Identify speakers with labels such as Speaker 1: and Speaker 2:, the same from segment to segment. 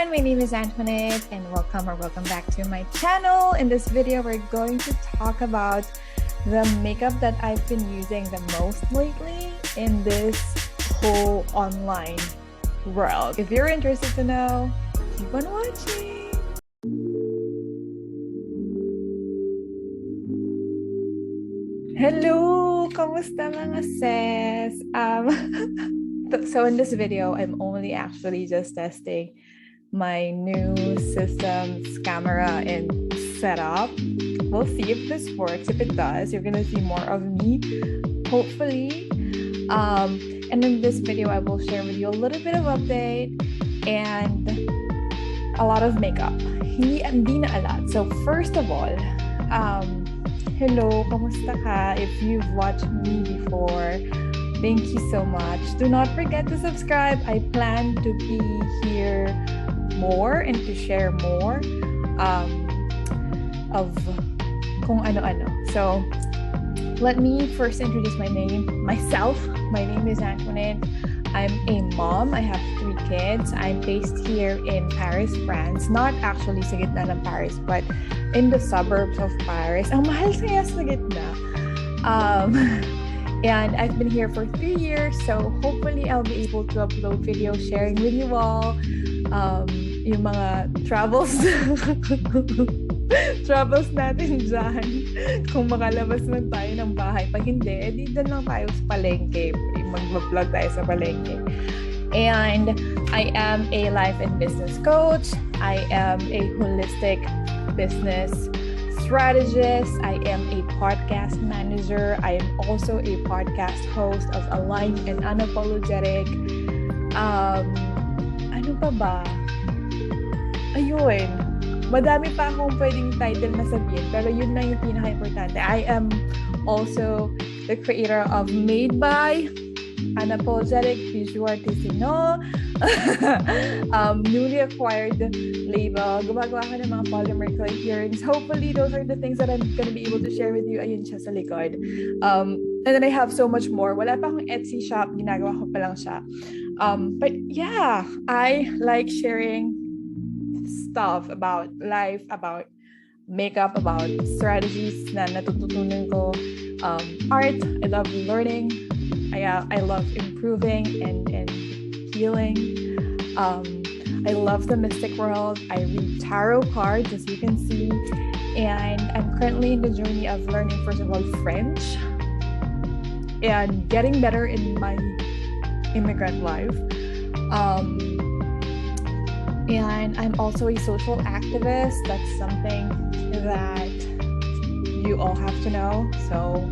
Speaker 1: everyone, my name is Antoinette and welcome back to my channel. In this video, we're going to talk about the makeup that I've been using the most lately in this whole online world. If you're interested to know, keep on watching. Hello! Kamusta mga sis? So in this video, I'm only actually just testing my new system's camera and setup. We'll see if this works. If it does, you're gonna see more of me, hopefully. And in this video, I will share with you a little bit of update and a lot of makeup. Hindi na a lot. So first of all, hello, kamusta ka? If you've watched me before, thank you so much. Do not forget to subscribe. I plan to be here more and to share more of kung ano-ano. So, let me first introduce myself. My name is Antoinette. I'm a mom. I have 3 kids. I'm based here in Paris, France. Not actually sa gitna ng Paris, but in the suburbs of Paris. Ang mahal kaya sa gitna. And I've been here for 3 years, so hopefully I'll be able to upload videos sharing with you all yung mga travels natin dyan. Kung makalabas man tayo ng bahay. Pag hindi, edi dyan lang tayo sa palengke. Mag-vlog tayo sa palengke. And I am a life and business coach. I am a holistic business strategist. I am a podcast manager. I am also a podcast host of Aligned and Unapologetic. Ano pa ba? Ayun. Madami pa akong pwedeng title na sabihin, pero yun na yung pinaka-importante. I am also the creator of Made by Unapologetic Visual Artisano. Newly acquired label. Gumagawa ko ng mga polymer clay earrings. Hopefully, those are the things that I'm gonna be able to share with you. Ayun siya sa likod. And then I have so much more. Wala pa akong Etsy shop. Ginagawa ko pa lang siya. But yeah, I like sharing stuff about life, about makeup, about strategies na natututunan ko. Art, I love learning. I love improving and healing. I love the mystic world. I read tarot cards, as you can see. And I'm currently in the journey of learning, first of all, French and getting better in my immigrant life. And I'm also a social activist. That's something that you all have to know. So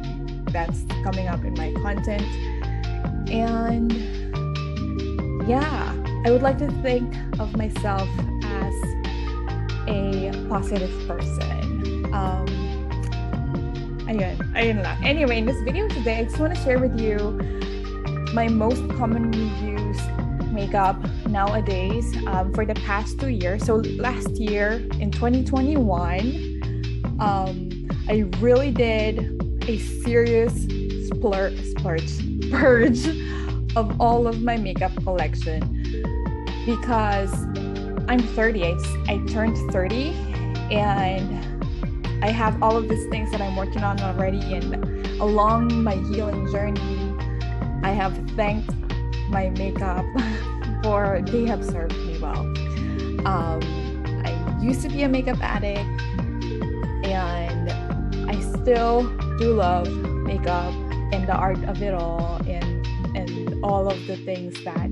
Speaker 1: that's coming up in my content. And yeah, I would like to think of myself as a positive person. Ayun lang. Anyway, in this video today, I just want to share with you my most commonly used makeup nowadays for the past 2 years. So last year in 2021, I really did a serious purge of all of my makeup collection because I'm 30. I turned 30 and I have all of these things that I'm working on already, and along my healing journey I have thanked my makeup for they have served me well. I used to be a makeup addict and I still do love makeup and the art of it all and all of the things that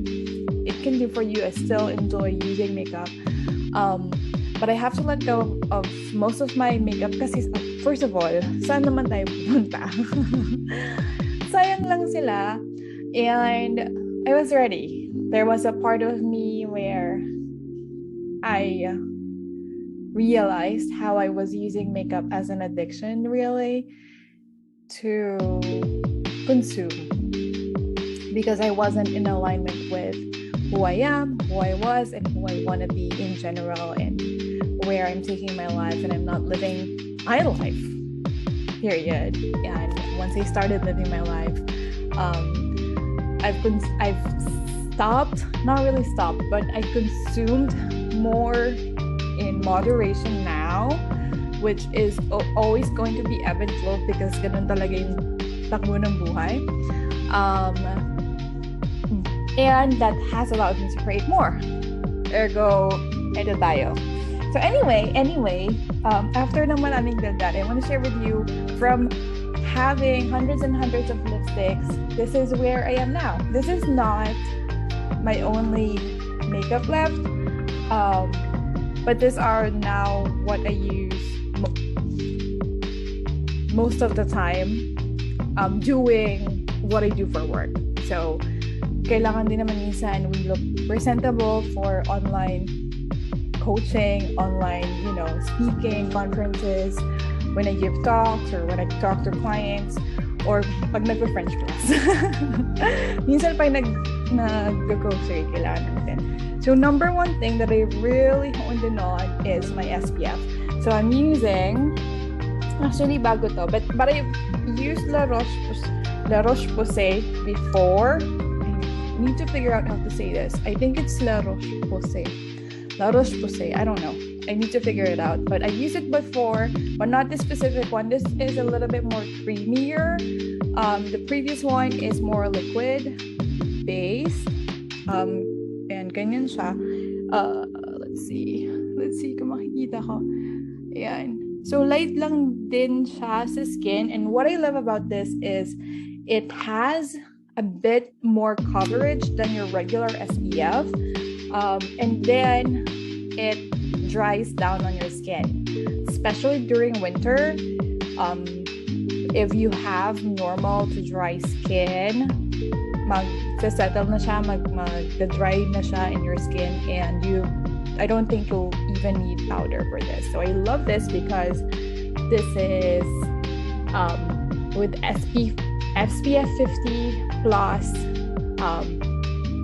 Speaker 1: it can do for you. I still enjoy using makeup. But I have to let go of most of my makeup kasi first of all, saan naman tayo pupunta? Sayang lang sila. And I was ready. There was a part of me where I realized how I was using makeup as an addiction, really, to consume. Because I wasn't in alignment with who I am, who I was, and who I want to be in general, and where I'm taking my life, and I'm not living my life, period. And once I started living my life, I've stopped, not really stopped, but I consumed more in moderation now, which is always going to be ebb and flow because ganun talaga yung takbo ng buhay. And that has allowed me to create more. Ergo, eto tayo. So anyway, after naman naming that, I want to share with you from having hundreds and hundreds of lipsticks, this is where I am now. This is not my only makeup left, but these are now what I use most of the time doing what I do for work. So kailangan din naman minsan we look presentable for online coaching, online, speaking, conferences, when I give talks or when I talk to clients, or pag nagpa-French class. Minsan pag nag-grocery, kailangan natin. So number one thing that I really honed in on is my SPF. So I'm using, actually bago to, but I used La Roche-Posay before. I need to figure out how to say this. I think it's La Roche-Posay. I don't know. I need to figure it out. But I used it before, but not this specific one. This is a little bit more creamier. The previous one is more liquid based. And ganyan siya. Let's see kung makikita ko. Ayan. So light lang din siya sa skin. And what I love about this is it has a bit more coverage than your regular SPF. And then it dries down on your skin, especially during winter. If you have normal to dry skin, mag-settle na siya, mag-dry na siya in your skin, and I don't think you'll even need powder for this. So I love this because this is with SPF 50 plus,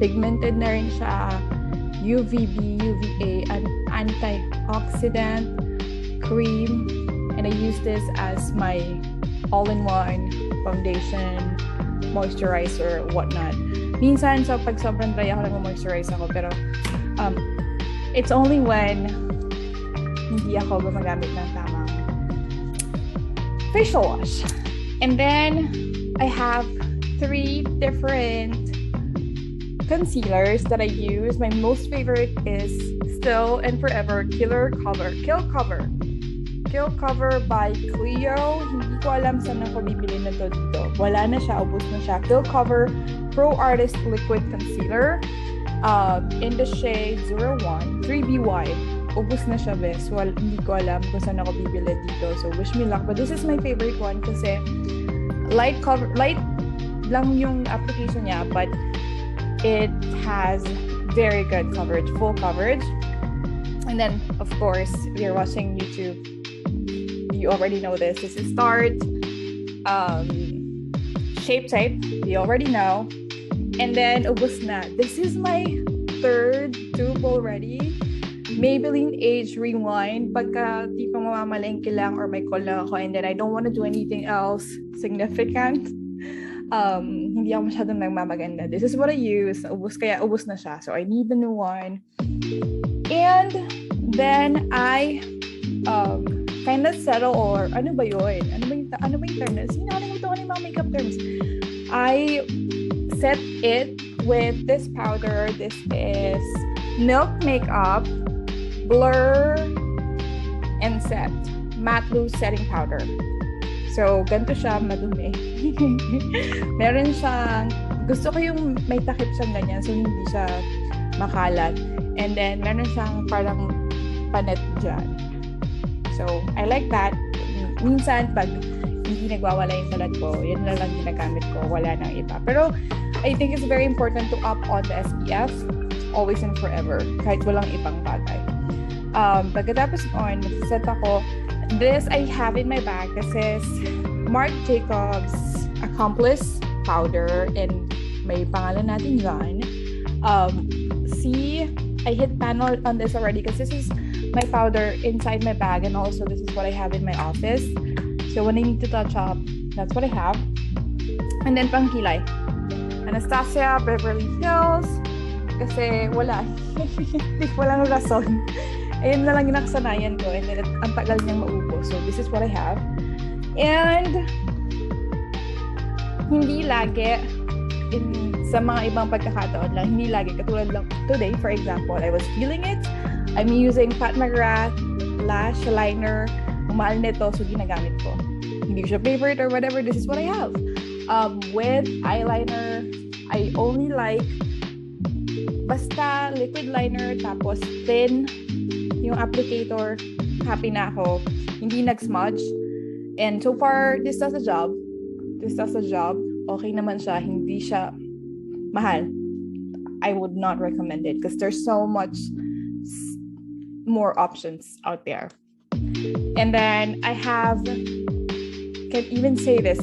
Speaker 1: pigmented na rin siya, UVB, UVA, and antioxidant cream, and I use this as my all-in-one foundation, moisturizer, whatnot. Minsan, pag sobrang dry ako, nag-moisturize ako, pero it's only when hindi ako gumagamit ng tamang facial wash. And then, I have 3 different concealers that I use. My most favorite is still and forever Kill Cover by Clio. Hindi ko alam saan ako bibili na to dito. Wala na siya, ubos na siya. Kill Cover Pro Artist Liquid Concealer in the shade 01 3B Wide. Ubos na siya, bes. Well, hindi ko alam kung saan ako bibili dito. So wish me luck. But this is my favorite one kasi light lang yung application niya, but it has very good coverage, full coverage. And then, of course, if you're watching YouTube, you already know this. This is Start, Shape Tape, you already know. And then, ubos na. This is my 3rd tube already. Maybelline Age Rewind. Pagka di pa mamamalengke lang or may call lang ako and then I don't want to do anything else significant, hindi ako masyadong nagmamaganda. This is what I use. Ubos na siya. So I need the new one. And then I kind of settle, or ano ba yun? Ano ba yung term na? Sinalimutan ko na yung mga makeup terms. I set it with this powder. This is Milk Makeup Blur and Set Matte Loose Setting Powder. So, ganito siya, madumi. Meron siyang, gusto ko yung may takip siyang ganyan, so hindi siya makalat. And then, meron siyang parang panet dyan. So, I like that. Minsan, pag hindi nagwawala yung salat ko, yun na lang ginagamit ko, wala nang iba. Pero, I think it's very important to up on the SPF, always and forever, kahit walang ibang bagay. Pagkatapos on, set ako, this I have in my bag. This is Marc Jacobs Accomplice Powder, and may pangalan natin dyan. See, I hit pan on this already because this is my powder inside my bag, and also this is what I have in my office. So when I need to touch up, that's what I have. And then pangkilay, Anastasia Beverly Hills Kasi wala. Walang rason. Ayun na lang yung nakasanayan ko. And then, ang tagal niyang maubos. So, this is what I have. And, hindi lagi, sa mga ibang pagkakataon lang, hindi lagi. Katulad lang, today, for example, I was feeling it. I'm using Pat McGrath lash liner. Mahal nito, so ginagamit ko. Hindi ko siya favorite or whatever. This is what I have. With eyeliner, I only like basta liquid liner, tapos thin yung applicator. Happy na ako. Hindi nag-smudge. And so far, this does a job. Okay naman siya. Hindi siya mahal. I would not recommend it because there's so much more options out there. And then I have, can't even say this,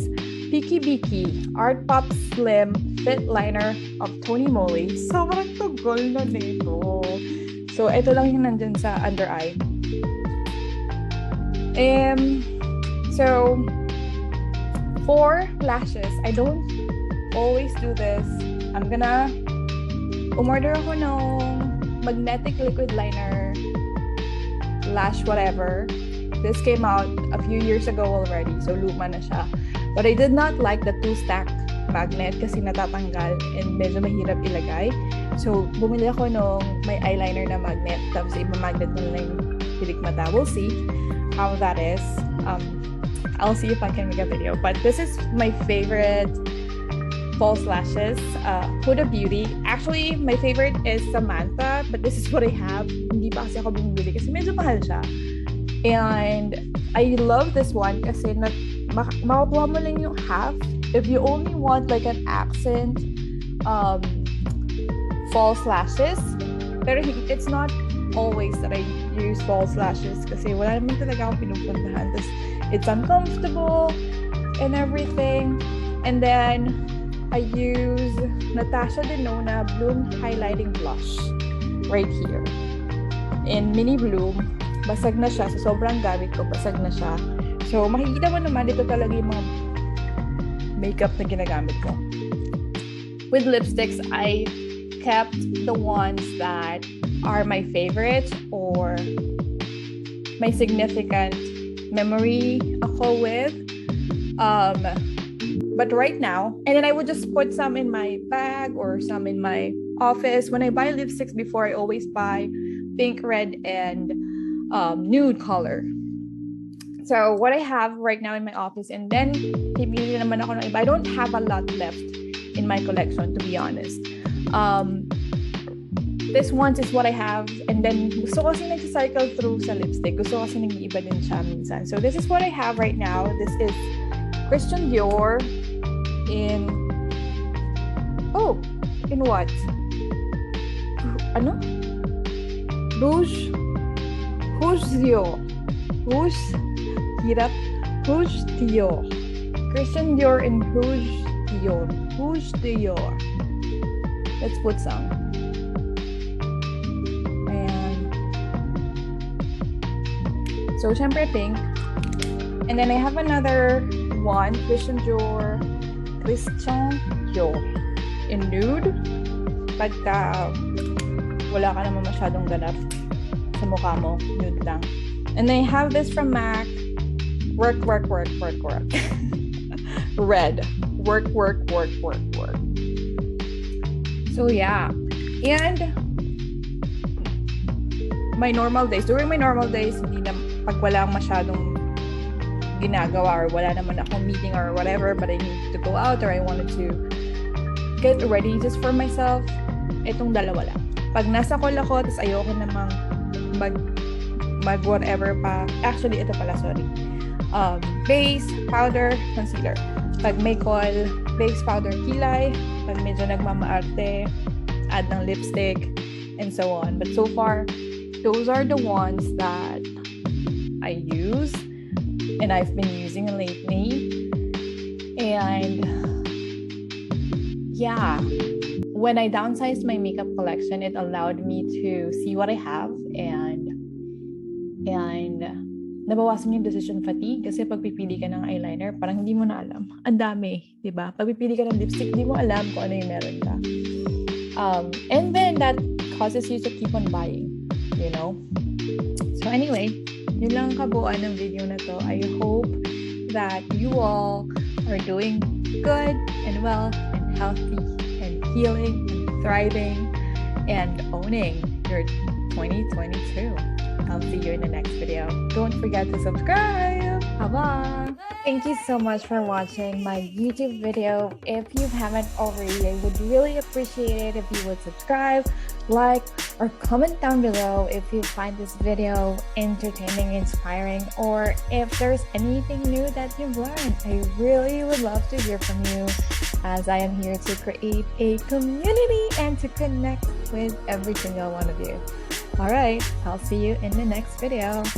Speaker 1: Piki Biki Art Pop Slim Fit Liner of Tony Moly. Sobrang tugol na nito. So, ito lang yung nandun sa under eye. So, for lashes, I don't always do this. I'm gonna umorder ako ng magnetic liquid liner, lash whatever. This came out a few years ago already, so luma na siya. But I did not like the 2-stack magnet kasi natatanggal and medyo mahirap ilagay. So, bumili ako nung may eyeliner na magnet, tapos iba-magnet mo na yung pilik mata. We'll see how that is. I'll see if I can make a video. But this is my favorite false lashes. Huda Beauty. Actually, my favorite is Samantha, but this is what I have. Hindi pa kasi ako bumili kasi medyo mahal siya. And I love this one kasi makukuha mo lang yung half. If you only want like an accent false lashes, pero it's not always that I use false lashes kasi wala naman talaga akong pinupuntahan. It's uncomfortable and everything. And then I use Natasha Denona Bloom Highlighting Blush right here in Mini Bloom. Basag na siya. So, sobrang gamit ko. Basag na siya. So, makikita mo naman, ito talaga yung mga makeup na ginagamit ko. With lipsticks, I kept the ones that are my favorite or my significant memory ako with. But right now, and then I would just put some in my bag or some in my office. When I buy lipsticks before, I always buy pink, red, and nude color. So what I have right now in my office, and then pipili naman ako ng iba. I don't have a lot left in my collection, to be honest. This one is what I have, and then gusto ko kasi nag-cycle through sa lipstick. Gusto ko kasi nag-iiba din siya minsan. So this is what I have right now. This is Christian Dior in what? Ano? Rouge Dior. Christian Dior in Rouge Dior. Let's put some. Ayan. So, syempre pink. And then I have another one, Christian Dior in nude. Pagka wala ka naman masyadong ganap sa mukha mo, nude lang. And then I have this from MAC, work. Red, work. So yeah, and during my normal days, hindi na, pag wala masyadong ginagawa or wala naman akong meeting or whatever, but I need to go out or I wanted to get ready just for myself, itong dalawa lang. Pag nasa call ako, tapos ayoko namang mag whatever pa. Actually, ito pala, sorry. Base, powder, concealer. Pag may call, base, powder, kilay. Pag medyo nagmamaarte, add ng lipstick, and so on. But so far, those are the ones that I use and I've been using lately. And yeah, when I downsized my makeup collection, it allowed me to see what I have and nabawasan yung decision fatigue kasi pagpipili ka ng eyeliner, parang hindi mo na alam. Ang dami, di ba? Pagpipili ka ng lipstick, hindi mo alam kung ano yung meron ka. And then, and that causes you to keep on buying, you know. So anyway, yun lang ang kabuuan ng video na to. I hope that you all are doing good and well and healthy and healing and thriving and owning your 2022. I'll see you in the next video. Don't forget to subscribe. Bye-bye. Thank you so much for watching my YouTube video. If you haven't already, I would really appreciate it if you would subscribe, like, or comment down below if you find this video entertaining, inspiring, or if there's anything new that you've learned. I really would love to hear from you, as I am here to create a community and to connect with every single one of you. Alright, I'll see you in the next video.